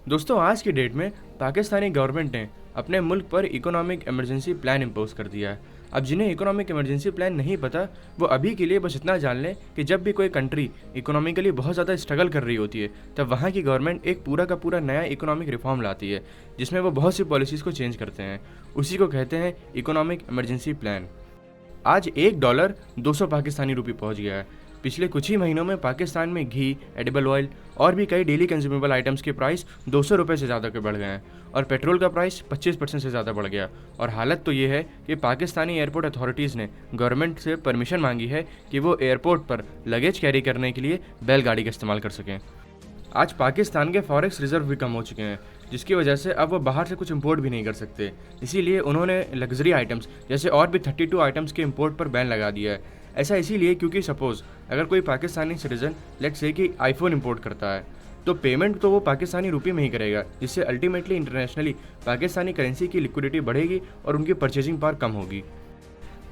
दोस्तों आज की डेट में पाकिस्तानी गवर्नमेंट ने अपने मुल्क पर इकोनॉमिक इमरजेंसी प्लान इम्पोज कर दिया है। अब जिन्हें इकोनॉमिक इमरजेंसी प्लान नहीं पता, वो अभी के लिए बस इतना जान लें कि जब भी कोई कंट्री इकोनॉमिकली बहुत ज़्यादा स्ट्रगल कर रही होती है, तब वहाँ की गवर्नमेंट एक पूरा का पूरा नया इकोनॉमिक रिफॉर्म लाती है, जिसमें वो बहुत सी पॉलिसीज़ को चेंज करते हैं। उसी को कहते हैं इकोनॉमिक इमरजेंसी प्लान। आज $1 200 पाकिस्तानी रुपये पहुंच गया है। पिछले कुछ ही महीनों में पाकिस्तान में घी, एडिबल ऑयल और भी कई डेली कंज्यूमेबल आइटम्स के प्राइस ₹200 से ज़्यादा के बढ़ गए हैं और पेट्रोल का प्राइस 25% से ज़्यादा बढ़ गया। और हालत तो ये है कि पाकिस्तानी एयरपोर्ट अथॉरिटीज़ ने गवर्नमेंट से परमिशन मांगी है कि वो एयरपोर्ट पर लगेज कैरी करने के लिए बैलगाड़ी का इस्तेमाल कर सकें। आज पाकिस्तान के फॉरेक्स रिजर्व भी कम हो चुके हैं, जिसकी वजह से अब वो बाहर से कुछ इंपोर्ट भी नहीं कर सकते। इसीलिए उन्होंने लग्जरी आइटम्स जैसे और भी 32 आइटम्स के इंपोर्ट पर बैन लगा दिया है। ऐसा इसीलिए क्योंकि सपोज़ अगर कोई पाकिस्तानी सिटीजन लेट्स से कि आईफोन इंपोर्ट करता है, तो पेमेंट तो वो पाकिस्तानी रुपये में ही करेगा, जिससे अल्टीमेटली इंटरनेशनली पाकिस्तानी करेंसी की लिक्विडिटी बढ़ेगी और उनकी परचेजिंग पावर कम होगी।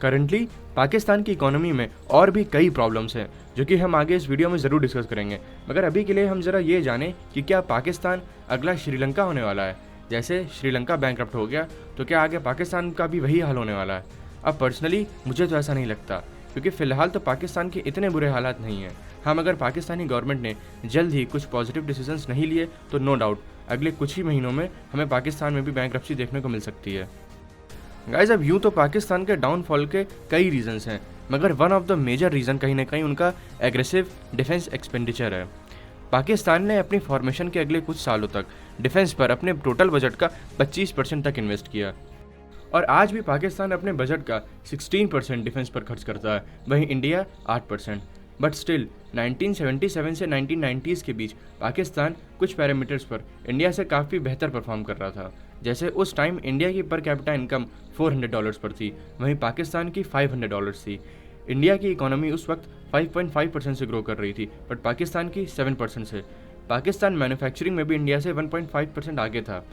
करंटली पाकिस्तान की इकोनॉमी में और भी कई प्रॉब्लम्स हैं, जो कि हम आगे इस वीडियो में ज़रूर डिस्कस करेंगे। मगर अभी के लिए हम ज़रा ये जानें कि क्या पाकिस्तान अगला श्रीलंका होने वाला है। जैसे श्रीलंका बैंकरप्ट हो गया, तो क्या आगे पाकिस्तान का भी वही हाल होने वाला है? अब पर्सनली मुझे तो ऐसा नहीं लगता, क्योंकि फ़िलहाल तो पाकिस्तान के इतने बुरे हालात नहीं हैं। हम अगर पाकिस्तानी गवर्नमेंट ने जल्द ही कुछ पॉजिटिव डिसीजंस नहीं लिए, तो नो डाउट अगले कुछ ही महीनों में हमें पाकिस्तान में भी बैंकरप्सी देखने को मिल सकती है। गाइज, अब यूँ तो पाकिस्तान के डाउनफॉल के कई रीजंस हैं, मगर one of the major reason कहीं ना कहीं उनका एग्रेसिव डिफेंस एक्सपेंडिचर है। पाकिस्तान ने अपनी फॉर्मेशन के अगले कुछ सालों तक डिफेंस पर अपने टोटल बजट का 25% तक इन्वेस्ट किया, और आज भी पाकिस्तान अपने बजट का 16% डिफेंस पर खर्च करता है, वहीं इंडिया 8%। बट स्टिल 1977 से 1990s के बीच पाकिस्तान कुछ पैरामीटर्स पर इंडिया से काफ़ी बेहतर परफॉर्म कर रहा था। जैसे उस टाइम इंडिया की पर कैपिटा इनकम $400 पर थी, वहीं पाकिस्तान की $500 थी। इंडिया की इकोनॉमी उस वक्त 5.5% से ग्रो कर रही थी, बट पाकिस्तान की 7% से। पाकिस्तान मैन्युफैक्चरिंग में भी इंडिया से 1.5% आगे था।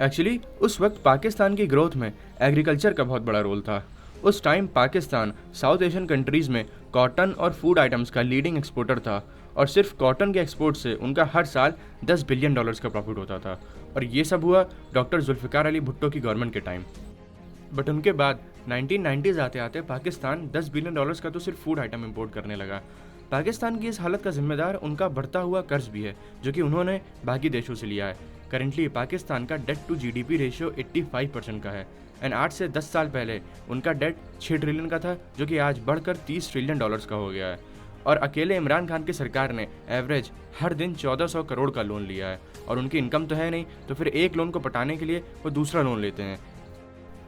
एक्चुअली उस वक्त पाकिस्तान की ग्रोथ में एग्रीकल्चर का बहुत बड़ा रोल था। उस time Pakistan south Asian countries में कॉटन और फूड आइटम्स का लीडिंग एक्सपोर्टर था, और सिर्फ कॉटन के एक्सपोर्ट से उनका हर साल $10 बिलियन का प्रॉफिट होता था। और ये सब हुआ डॉक्टर जुल्फ़िकार अली भुट्टो की गवर्नमेंट के टाइम। बट उनके बाद 1990s आते आते पाकिस्तान $10 बिलियन का तो सिर्फ फूड आइटम इंपोर्ट करने लगा। पाकिस्तान की इस हालत का जिम्मेदार उनका बढ़ता हुआ कर्ज भी है, जो कि उन्होंने बाकी देशों से लिया है। करेंटली पाकिस्तान का डेट टू जीडीपी रेशियो 85% का है, एंड 8 से 10 साल पहले उनका डेट 6 ट्रिलियन का था, जो कि आज बढ़कर $30 ट्रिलियन का हो गया है। और अकेले इमरान खान की सरकार ने एवरेज हर दिन 1400 करोड़ का लोन लिया है, और उनकी इनकम तो है नहीं, तो फिर एक लोन को पटाने के लिए वो दूसरा लोन लेते हैं,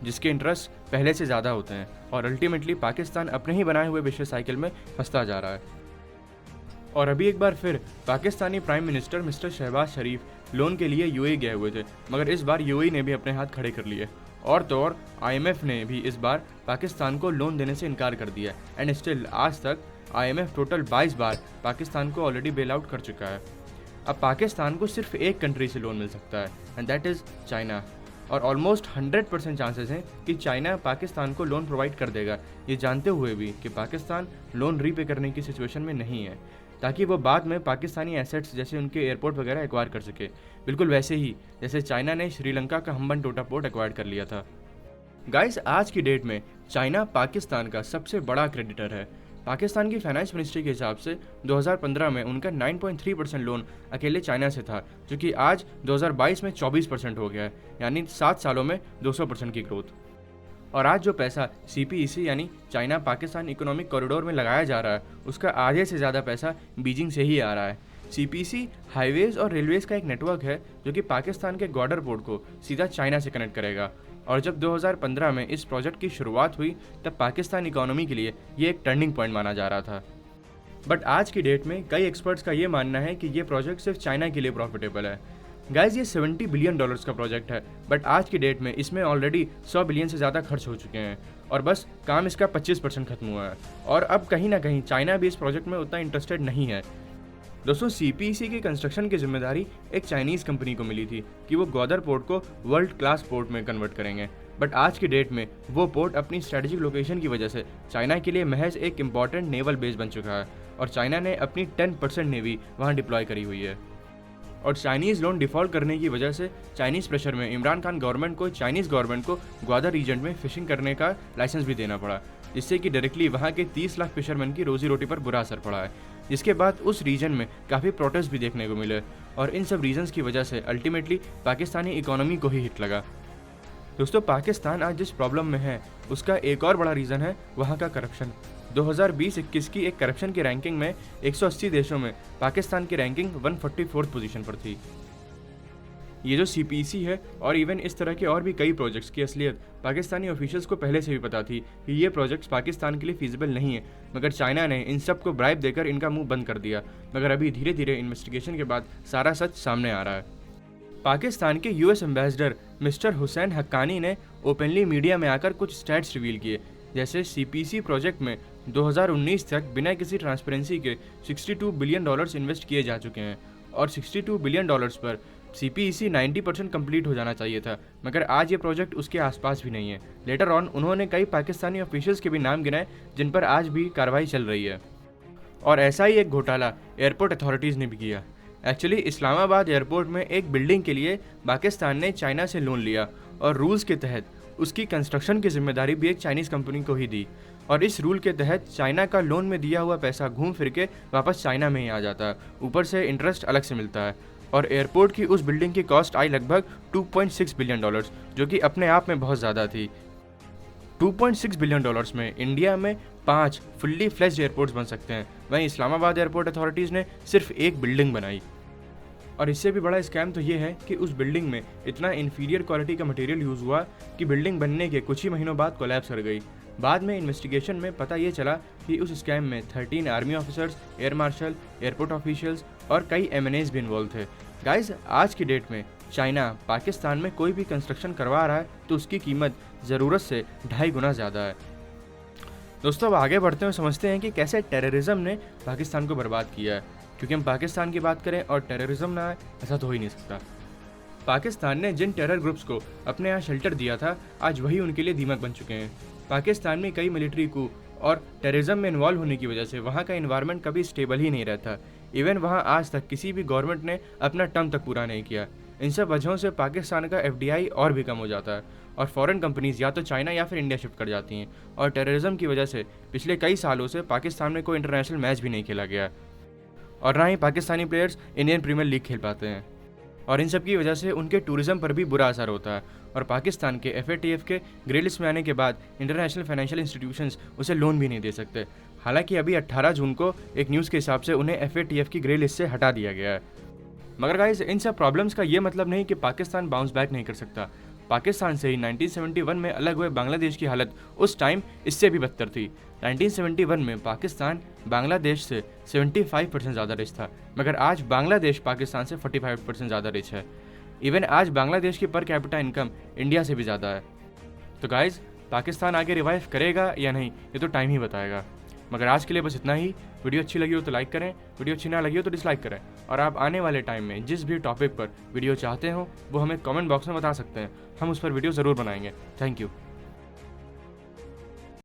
जिसके इंटरेस्ट पहले से ज़्यादा होते हैं, और अल्टीमेटली पाकिस्तान अपने ही बनाए हुए विशेष साइकिल में फंसता जा रहा है। और अभी एक बार फिर Pakistani prime minister mister Shahbaz Sharif loan के लिए यूएई गए हुए थे, मगर इस बार यूएई ने भी अपने हाथ खड़े कर लिए। और तो और आईएमएफ ने भी इस बार पाकिस्तान को लोन देने से इनकार कर दिया, एंड स्टिल आज तक आईएमएफ टोटल 22 बार पाकिस्तान को ऑलरेडी बेल आउट कर चुका है। अब पाकिस्तान को सिर्फ एक कंट्री से लोन मिल सकता है, एंड दैट इज़ चाइना। और ऑलमोस्ट 100% चांसेस हैं कि चाइना पाकिस्तान को लोन प्रोवाइड कर देगा, ये जानते हुए भी कि पाकिस्तान लोन रीपे करने की सिचुएशन में नहीं है, ताकि वो बाद में पाकिस्तानी एसेट्स जैसे उनके एयरपोर्ट वगैरह एक्वायर कर सके, बिल्कुल वैसे ही जैसे चाइना ने श्रीलंका का हम्बनटोटा पोर्ट एक्वायर कर लिया था। गाइस, आज की डेट में चाइना पाकिस्तान का सबसे बड़ा क्रेडिटर है। पाकिस्तान की फाइनेंस मिनिस्ट्री के हिसाब से 2015 में उनका 9.3% लोन अकेले चाइना से था, जो कि आज 2022 में 24% हो गया है, यानी 7 सालों में 200% की ग्रोथ। और आज जो पैसा CPEC यानी चाइना पाकिस्तान इकोनॉमिक कॉरिडोर में लगाया जा रहा है, उसका आधे से ज़्यादा पैसा बीजिंग से ही आ रहा है। CPEC हाईवेज और रेलवेज का एक नेटवर्क है, जो कि पाकिस्तान के ग्वाडर पोर्ट को सीधा चाइना से कनेक्ट करेगा। और जब 2015 में इस प्रोजेक्ट की शुरुआत हुई, तब पाकिस्तान इकोनॉमी के लिए ये एक टर्निंग पॉइंट माना जा रहा था। बट आज की डेट में कई एक्सपर्ट्स का ये मानना है कि ये प्रोजेक्ट सिर्फ चाइना के लिए प्रॉफिटेबल है। गाइज, ये $70 बिलियन का प्रोजेक्ट है, बट आज की डेट में इसमें ऑलरेडी 100 बिलियन से ज़्यादा खर्च हो चुके हैं, और बस काम इसका 25% खत्म हुआ है। और अब कहीं ना कहीं चाइना भी इस प्रोजेक्ट में उतना इंटरेस्टेड नहीं है। दोस्तों, CPEC की कंस्ट्रक्शन की जिम्मेदारी एक चाइनीज़ कंपनी को मिली थी कि वो ग्वादर पोर्ट को वर्ल्ड क्लास पोर्ट में कन्वर्ट करेंगे, बट आज की डेट में वो पोर्ट अपनी स्ट्रेटेजिक लोकेशन की वजह से चाइना के लिए महज एक इम्पॉर्टेंट नेवल बेस बन चुका है, और चाइना ने अपनी 10% नेवी वहाँ डिप्लॉय करी हुई है। और चाइनीज़ लोन डिफ़ॉल्ट करने की वजह से चाइनीज़ प्रेशर में इमरान खान गवर्नमेंट को चाइनीज़ गवर्नमेंट को ग्वादर रीजन में फिशिंग करने का लाइसेंस भी देना पड़ा, जिससे कि डायरेक्टली वहाँ के 30 लाख फिशरमैन की रोजी रोटी पर बुरा असर पड़ा है। जिसके बाद उस रीजन में काफ़ी प्रोटेस्ट भी देखने को मिले और इन सब रीजन्स की वजह से अल्टीमेटली पाकिस्तानी इकोनॉमी को ही हिट लगा। दोस्तों, पाकिस्तान आज जिस प्रॉब्लम में है उसका एक और बड़ा रीज़न है वहाँ का करप्शन। 2020-21 की एक करप्शन की रैंकिंग में 180 देशों में पाकिस्तान की रैंकिंग 144th पोजीशन पर थी। ये जो CPEC है और इवन इस तरह के और भी कई प्रोजेक्ट्स की असलियत पाकिस्तानी ऑफिशियल्स को पहले से भी पता थी कि ये प्रोजेक्ट्स पाकिस्तान के लिए फीजिबल नहीं है, मगर चाइना ने इन सब को ब्राइब देकर इनका मुंह बंद कर दिया। मगर अभी धीरे धीरे इन्वेस्टिगेशन के बाद सारा सच सामने आ रहा है। पाकिस्तान के US ambassador mister Hussain Haqqani ने ओपनली मीडिया में आकर कुछ स्टैट्स रिवील किए, जैसे CPEC प्रोजेक्ट में 2019 तक बिना किसी ट्रांसपेरेंसी के $62 बिलियन इन्वेस्ट किए जा चुके हैं और $62 बिलियन पर CPEC 90% कंप्लीट हो जाना चाहिए था, मगर आज ये प्रोजेक्ट उसके आसपास भी नहीं है। लेटर ऑन उन्होंने कई पाकिस्तानी ऑफिशियल्स के भी नाम गिनाए जिन पर आज भी कार्रवाई चल रही है। और ऐसा ही एक घोटाला एयरपोर्ट अथॉरिटीज़ ने भी किया। एक्चुअली इस्लामाबाद एयरपोर्ट में एक बिल्डिंग के लिए पाकिस्तान ने चाइना से लोन लिया और रूल्स के तहत उसकी कंस्ट्रक्शन की जिम्मेदारी भी एक चाइनीज़ कंपनी को ही दी। और इस रूल के तहत चाइना का लोन में दिया हुआ पैसा घूम फिर के वापस चाइना में ही आ जाता है, ऊपर से इंटरेस्ट अलग से मिलता है। और एयरपोर्ट की उस बिल्डिंग की कॉस्ट आई लगभग $2.6 बिलियन, जो कि अपने आप में बहुत ज़्यादा थी। $2.6 बिलियन में इंडिया में 5 फुल्ली फ्लेज्ड एयरपोर्ट्स बन सकते हैं, वहीं इस्लामाबाद एयरपोर्ट अथॉरिटीज़ ने सिर्फ एक बिल्डिंग बनाई। और इससे भी बड़ा स्कैम तो ये है कि उस बिल्डिंग में इतना इन्फीरियर क्वालिटी का मटेरियल यूज़ हुआ कि बिल्डिंग बनने के कुछ ही महीनों बाद कोलैप्स कर गई। बाद में इन्वेस्टिगेशन में पता ये चला कि उस स्कैम में 13 army officers, air marshal, airport officials और कई MNAs भी इन्वॉल्व थे। गाइज, आज की डेट में चाइना पाकिस्तान में कोई भी कंस्ट्रक्शन करवा रहा है तो उसकी कीमत ज़रूरत से 2.5 गुना ज़्यादा है। दोस्तों, अब आगे बढ़ते हुए समझते हैं कि कैसे टेररिज्म ने पाकिस्तान को बर्बाद किया है, क्योंकि हम पाकिस्तान की बात करें और टेररिज्म ना आए ऐसा तो हो ही नहीं सकता। पाकिस्तान ने जिन टेरर ग्रुप्स को अपने यहाँ शेल्टर दिया था, आज वही उनके लिए दीमक बन चुके हैं। पाकिस्तान में कई मिलिट्री कू और टेररिज्म में इन्वॉल्व होने की वजह से वहाँ का इन्वायरमेंट कभी स्टेबल ही नहीं रहता। इवन वहाँ आज तक किसी भी गवर्नमेंट ने अपना टर्म तक पूरा नहीं किया। इन सब वजहों से पाकिस्तान का FDI और भी कम हो जाता है और फॉरेन कंपनीज या तो चाइना या फिर इंडिया शिफ्ट कर जाती हैं। और टेररिज्म की वजह से पिछले कई सालों से पाकिस्तान में कोई इंटरनेशनल मैच भी नहीं खेला गया और ना ही Pakistani players Indian Premier League खेल पाते हैं। और इन सब की वजह से उनके टूरिज्म पर भी बुरा असर होता है और पाकिस्तान के FATF के ग्रे लिस्ट में आने के बाद इंटरनेशनल फाइनेंशियल इंस्टीट्यूशंस उसे लोन भी नहीं दे सकते। हालांकि अभी 18 जून को एक न्यूज़ के हिसाब से उन्हें FATF की ग्रे लिस्ट से हटा दिया गया है। मगर गाइस, इन सब प्रॉब्लम्स का ये मतलब नहीं कि पाकिस्तान बाउंस बैक नहीं कर सकता। पाकिस्तान से ही 1971 में अलग हुए बांग्लादेश की हालत उस टाइम इससे भी बदतर थी। 1971 में पाकिस्तान बांग्लादेश से 75% ज़्यादा रिच था, मगर आज बांग्लादेश पाकिस्तान से 45% ज़्यादा रिच है। इवन आज बांग्लादेश की पर कैपिटा इनकम इंडिया से भी ज़्यादा है। तो गाइज, पाकिस्तान आगे रिवाइव करेगा या नहीं ये तो टाइम ही बताएगा। मगर आज के लिए बस इतना ही। वीडियो अच्छी लगी हो तो लाइक करें, वीडियो अच्छी ना लगी हो तो डिसलाइक करें। और आप आने वाले टाइम में जिस भी टॉपिक पर वीडियो चाहते हो वो हमें कमेंट बॉक्स में बता सकते हैं, हम उस पर वीडियो ज़रूर बनाएंगे। Thank you.